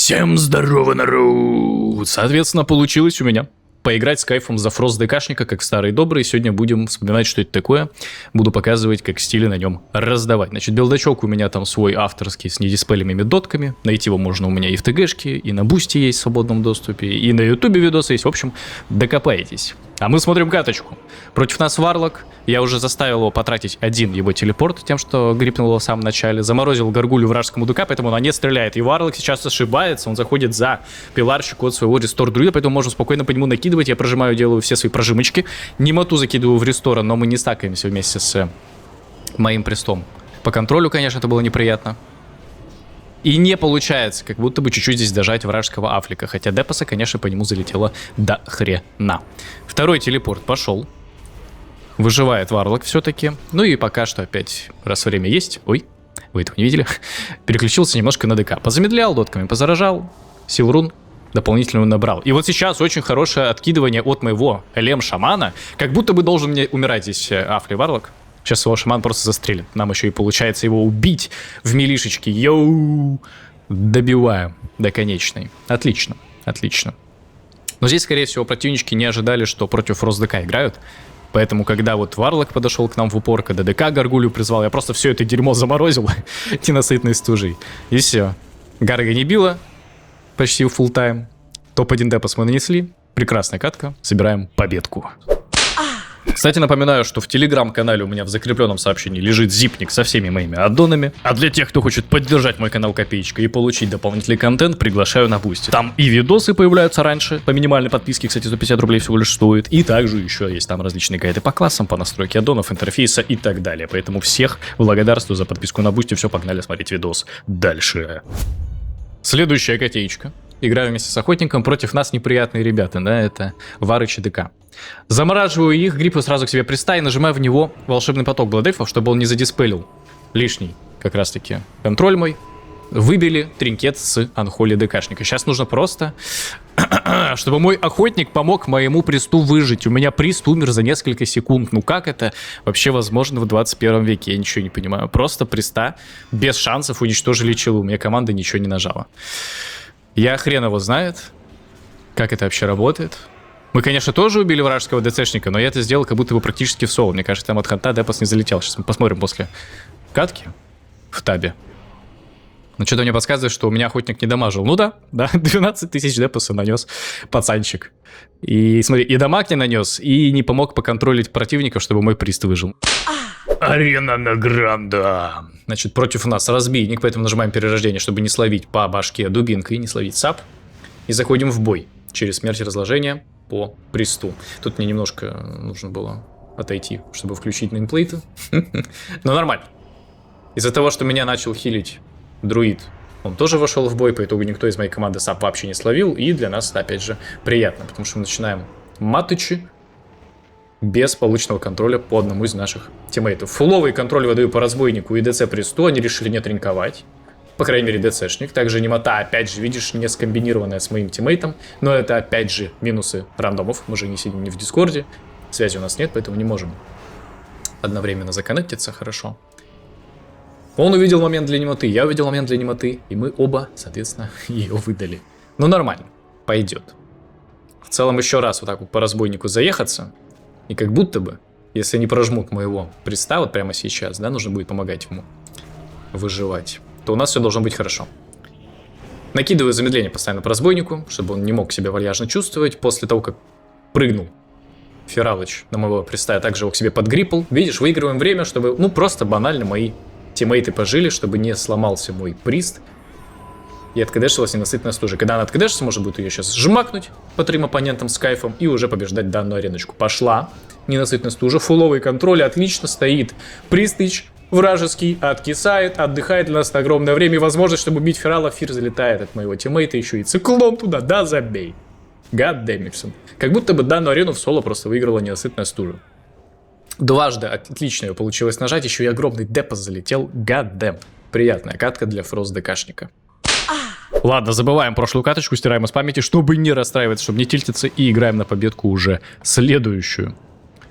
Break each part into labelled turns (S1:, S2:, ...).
S1: Всем здорово, народ! Соответственно, получилось у меня поиграть с кайфом за Фрост ДКшника, как старый добрый. Сегодня будем вспоминать, что это такое. Буду показывать, как стили на нем раздавать. Значит, билдачок у меня там свой авторский с недиспелимыми дотками. Найти его можно у меня и в ТГшке, и на Бусти есть в свободном доступе, и на Ютубе видосы есть. В общем, докопаетесь. А мы смотрим каточку. Против нас Варлок. Я уже заставил его потратить один его телепорт тем, что грипнул его в самом начале. Заморозил горгулю вражескому ДК, поэтому она не стреляет. И Варлок сейчас ошибается. Он заходит за пиларщику от своего рестор друида, поэтому можно спокойно по нему накидывать. Я прожимаю, делаю все свои прожимочки. Немоту закидываю в рестора, но мы не стакаемся вместе с моим престом. По контролю, конечно, это было неприятно. И не получается, как будто бы чуть-чуть здесь дожать вражеского афлика. Хотя депаса, конечно, по нему залетело до хрена. Второй телепорт пошел. Выживает Варлок все-таки. Ну и пока что опять, раз время есть... Ой, вы этого не видели? Переключился немножко на ДК. Позамедлял, дотками позаражал. Силрун дополнительную набрал. И вот сейчас очень хорошее откидывание от моего ЛМ-шамана. Как будто бы должен мне умирать здесь Афли Варлок. Сейчас его шаман просто застрелит. Нам еще и получается его убить в милишечке. Йоу! Добиваем до конечной. Отлично, отлично. Но здесь, скорее всего, противнички не ожидали, что против Фрост ДК играют. Поэтому, когда вот Варлок подошел к нам в упор, когда ДК Гаргулю призвал, я просто все это дерьмо заморозил ненасытной стужей. И все. Гарга не била. Почти фулл тайм. Топ-1 депас мы нанесли. Прекрасная катка. Собираем победку. Кстати, напоминаю, что в телеграм-канале у меня в закрепленном сообщении лежит зипник со всеми моими аддонами. А для тех, кто хочет поддержать мой канал копеечкой и получить дополнительный контент, приглашаю на Бусти. Там и видосы появляются раньше, по минимальной подписке, кстати, 150 рублей всего лишь стоит. И также еще есть там различные гайды по классам, по настройке аддонов, интерфейса и так далее. Поэтому всех благодарствую за подписку на Бусти. Все, погнали смотреть видос дальше. Следующая котеечка. Играю вместе с охотником, против нас неприятные ребята, да, это Варыч и ДК. Замораживаю их, гриппу сразу к себе приста и нажимаю в него волшебный поток бладельфов, чтобы он не задиспелил лишний, как раз таки, контроль мой. Выбили тринкет с анхоли ДКшника. Сейчас нужно просто, чтобы мой охотник помог моему присту выжить. У меня прист умер за несколько секунд. Ну как это вообще возможно в 21 веке? Я ничего не понимаю. Просто приста без шансов уничтожили челу. У меня команда ничего не нажала. Я хрен его знает, как это вообще работает. Мы, конечно, тоже убили вражеского ДЦшника, но я это сделал как будто бы практически в соло. Мне кажется, там от ханта депас не залетел. Сейчас мы посмотрим после катки в табе. Но что-то мне подсказывает, что у меня охотник не дамажил. Ну да, 12 тысяч депаса нанес пацанчик. И смотри, и дамаг не нанес, и не помог поконтролить противников, чтобы мой прист выжил. Арена на Гранда. Значит, против нас разбийник, поэтому нажимаем перерождение, чтобы не словить по башке дубинкой, не словить сап. И заходим в бой через смерть и разложение по присту. Тут мне немножко нужно было отойти, чтобы включить неймплейты. Но нормально. Из-за того, что меня начал хилить друид, он тоже вошел в бой, по итогу никто из моей команды сап вообще не словил. И для нас это, опять же, приятно, потому что мы начинаем матычи без полученного контроля по одному из наших тиммейтов. Фуловый контроль выдаю по разбойнику и ДЦ присту, они решили не тринковать. По крайней мере, ДЦшник. Также немота, опять же, видишь, не скомбинированная с моим тиммейтом. Но это, опять же, минусы рандомов. Мы же не сидим не в Дискорде. Связи у нас нет, поэтому не можем одновременно законнектиться хорошо. Он увидел момент для немоты, я увидел момент для немоты. И мы оба, соответственно, ее выдали. Ну, нормально. Пойдет. В целом, еще раз вот так вот по разбойнику заехаться. И как будто бы, если они прожмут моего приста вот прямо сейчас, да, нужно будет помогать ему выживать, то у нас все должно быть хорошо. Накидываю замедление постоянно по разбойнику, чтобы он не мог себя вальяжно чувствовать. После того, как прыгнул Фералыч на моего приста, я также его к себе подгриппал. Видишь, выигрываем время, чтобы, ну, просто банально мои тиммейты пожили, чтобы не сломался мой прист. И откдешилась ненасытная стужа. Когда она откдешится, можно будет ее сейчас жмакнуть по 3 оппонентам с кайфом и уже побеждать данную ареночку. Пошла ненасытная стужа, фуловый контроль, отлично стоит. Пристыч вражеский откисает, отдыхает. Для нас это огромное время и возможность, чтобы убить Ферала. Фир залетает от моего тиммейта, еще и циклон туда, да забей. Гаддэмиксон. Как будто бы данную арену в соло просто выиграла ненасытная стужа. Дважды отлично ее получилось нажать, еще и огромный депас залетел. Гаддэм. Приятная катка для Фрост ДКшника. Ладно, забываем прошлую каточку, стираем из памяти, чтобы не расстраиваться, чтобы не тильтиться, и играем на победку уже следующую.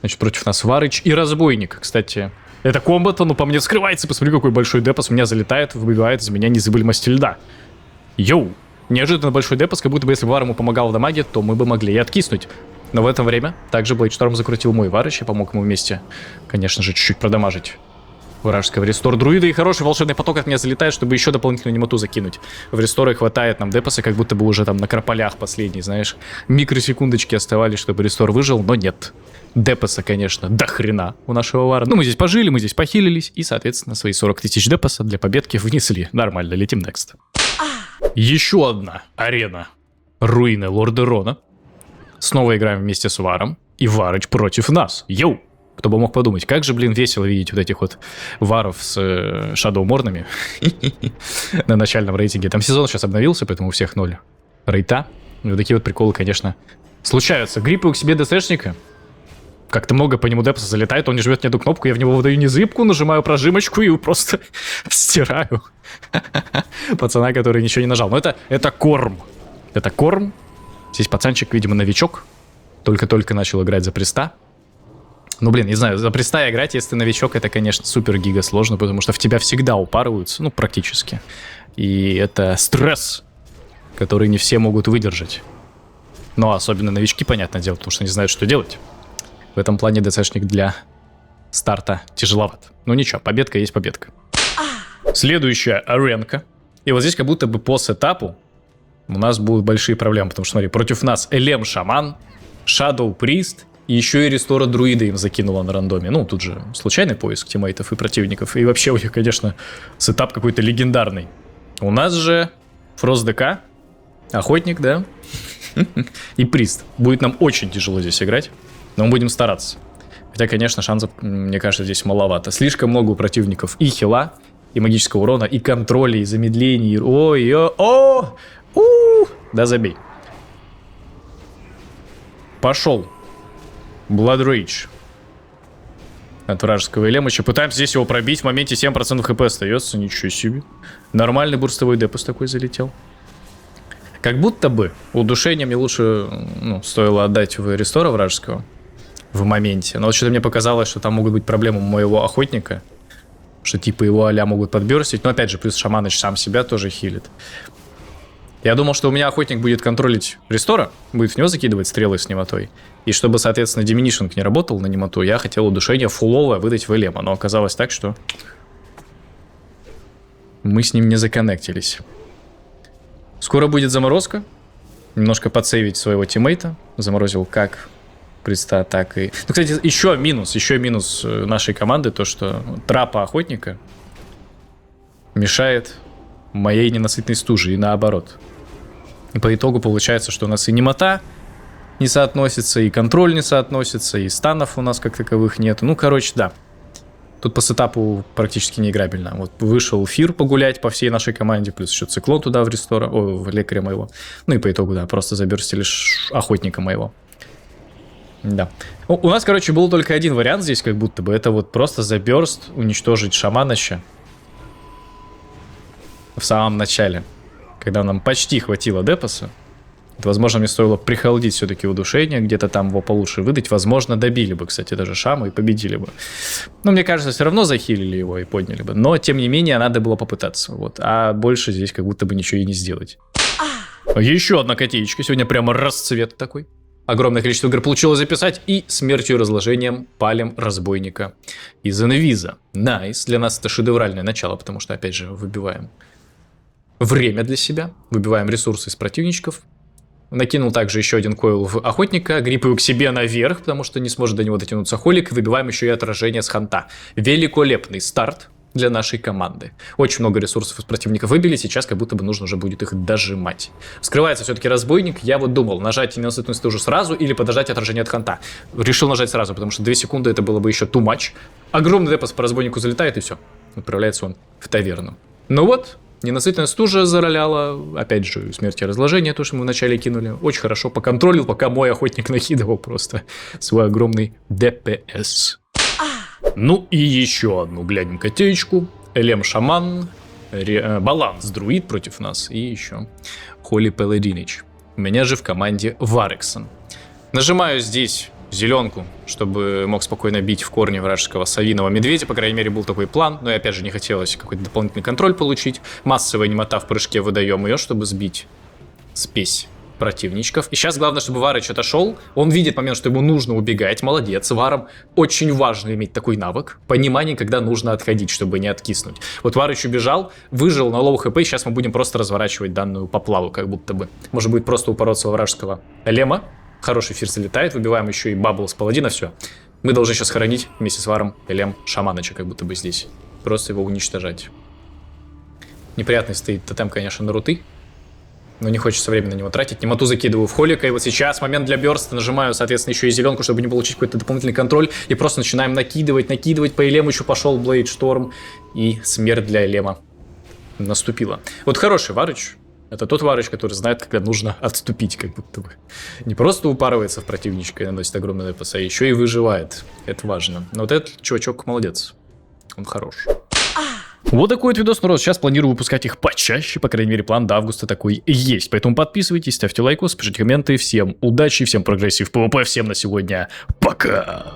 S1: Значит, против нас Варыч и разбойник. Кстати, это комбо-то, ну по мне вскрывается, посмотри, какой большой депас у меня залетает, выбивает из меня незабываемость льда. Йоу, Неожиданно большой депос, как будто бы если бы Вар ему помогал в дамаге, то мы бы могли и откиснуть. Но в это время также Блейдшторм закрутил мой Варыч и помог ему вместе, конечно же, чуть-чуть продамажить вражеского рестор друида. И хороший волшебный поток от меня залетает, чтобы еще дополнительную немоту закинуть. В ресторы хватает нам депоса, как будто бы уже там на крополях последний, знаешь. Микросекундочки оставались, чтобы рестор выжил, но нет. Депоса, конечно, до хрена у нашего Вара. Ну, мы здесь пожили, мы здесь похилились, и, соответственно, свои 40 тысяч депоса для победки внесли. Нормально, летим next. Еще одна арена руины Лорда Рона. Снова играем вместе с Варом, и Варыч против нас. Йоу! Кто бы мог подумать, как же, блин, весело видеть вот этих вот варов с шадоу-морнами на начальном рейтинге. Там сезон сейчас обновился, поэтому у всех 0 рейта. И вот такие вот приколы, конечно, случаются. Гриппы к себе ДСшника. Как-то много по нему депса залетает, он не жмет ни одну кнопку, я в него выдаю незыпку, нажимаю прожимочку и просто стираю пацана, который ничего не нажал. Но это корм. Это корм. Здесь пацанчик, видимо, новичок. Только-только начал играть за преста. Ну, блин, не знаю, за преста играть, если ты новичок, это, конечно, супер-гига сложно, потому что в тебя всегда упарываются, ну, практически. И это стресс, который не все могут выдержать. Но особенно новички, понятное дело, потому что не знают, что делать. В этом плане ДСшник для старта тяжеловат. Ну ничего, победка есть победка. Следующая аренка. И вот здесь как будто бы по сетапу у нас будут большие проблемы, потому что, смотри, против нас Элем Шаман, Shadow Priest, и еще и Рестора Друида им закинула на рандоме. Ну, тут же случайный поиск тиммейтов и противников. И вообще у них, конечно, сетап какой-то легендарный. У нас же Фрост ДК, Охотник, да, и Прист. Будет нам очень тяжело здесь играть, но мы будем стараться. Хотя, конечно, шансов, мне кажется, здесь маловато. Слишком много у противников и хила, и магического урона, и контроля, и замедлений. Да забей. Пошел. Blood Rage от вражеского Элемыча. Пытаемся здесь его пробить. В моменте 7% хп остается. Ничего себе. Нормальный бурстовой депос такой залетел. Как будто бы удушение мне лучше стоило отдать в рестора вражеского в моменте. Но вот что-то мне показалось, что там могут быть проблемы у моего охотника. Что типа его а-ля могут подберстить. Но опять же, плюс Шаманыч сам себя тоже хилит. Я думал, что у меня охотник будет контролить рестора, будет в него закидывать стрелы с немотой. И чтобы, соответственно, диминишинг не работал на немоту, я хотел удушение фуловое выдать в Элема. Но оказалось так, что мы с ним не законнектились. Скоро будет заморозка. Немножко подсейвить своего тиммейта. Заморозил как Приста, так и... Ну, кстати, еще минус нашей команды, то, что трапа охотника мешает моей ненасытной стуже, и наоборот. И по итогу получается, что у нас и немота не соотносится, и контроль не соотносится, и станов у нас как таковых нет. Ну, короче, да. Тут по сетапу практически неиграбельно. Вот вышел Фир погулять по всей нашей команде, плюс еще циклон туда в рестора, в лекаря моего. Ну и по итогу, да, просто заберстили охотника моего. Да. У нас, короче, был только один вариант здесь, как будто бы. Это вот просто заберст, уничтожить Шаманыча в самом начале, когда нам почти хватило депоса. Возможно, мне стоило прихолдить все-таки удушение, где-то там его получше выдать. Возможно, добили бы, кстати, даже Шаму и победили бы. Но мне кажется, все равно захилили его и подняли бы. Но, тем не менее, надо было попытаться. Вот. А больше здесь как будто бы ничего и не сделать. Еще одна котеечка. Сегодня прямо расцвет такой. Огромное количество игр получилось записать. И смертью и разложением палим разбойника из инвиза. Найс. Для нас это шедевральное начало, потому что, опять же, выбиваем время для себя. Выбиваем ресурсы из противничков. Накинул также еще один койл в охотника. Гриппаю к себе наверх, потому что не сможет до него дотянуться холик. Выбиваем еще и отражение с ханта. Великолепный старт для нашей команды. Очень много ресурсов из противника выбили. Сейчас как будто бы нужно уже будет их дожимать. Вскрывается все-таки разбойник. Я вот думал, нажать ненасытную стужу сразу или подождать отражение от ханта. Решил нажать сразу, потому что 2 секунды это было бы еще too much. Огромный депос по разбойнику залетает и все. Отправляется он в таверну. Ну вот. Ненасытная стужа зароляла, опять же, смерть и разложение, то, что мы вначале кинули. Очень хорошо поконтролил, пока мой охотник накидывал просто свой огромный ДПС. Ну и еще одну глянем котеечку. Элем Шаман, Баланс Друид против нас и еще Холли Паладинич. У меня же в команде Варексон. Нажимаю здесь зеленку, чтобы мог спокойно бить в корни вражеского совиного медведя. По крайней мере, был такой план. Но и опять же не хотелось какой-то дополнительный контроль получить. Массовая немота в прыжке, выдаем ее, чтобы сбить спесь противничков. И сейчас главное, чтобы Варыч отошел. Он видит момент, что ему нужно убегать. Молодец. Варам очень важно иметь такой навык. Понимание, когда нужно отходить, чтобы не откиснуть. Вот Варыч убежал, выжил на лоу хп. Сейчас мы будем просто разворачивать данную поплаву, как будто бы. Можно будет просто упороться во вражеского лема. Хороший фир залетает. Выбиваем еще и бабл с паладина. Все. Мы должны сейчас хоронить вместе с Варом лем Шаманыча, как будто бы здесь. Просто его уничтожать. Неприятный стоит тотем, конечно, на руты. Но не хочется время на него тратить. Немоту закидываю в холика. И вот сейчас момент для бёрста. Нажимаю, соответственно, еще и зеленку, чтобы не получить какой-то дополнительный контроль. И просто начинаем накидывать. По Элему еще пошел Блейд Шторм. И смерть для Элема наступила. Вот хороший Варыч. Это тот Варыч, который знает, когда нужно отступить, как будто бы. Не просто упарывается в противничка и наносит огромный ДПС, а еще и выживает. Это важно. Но вот этот чувачок молодец. Он хорош. Вот такой вот видос, народ. Сейчас планирую выпускать их почаще. По крайней мере, план до августа такой есть. Поэтому подписывайтесь, ставьте лайкос, пишите комменты. Всем удачи, всем прогрессив ПВП. Всем на сегодня. Пока!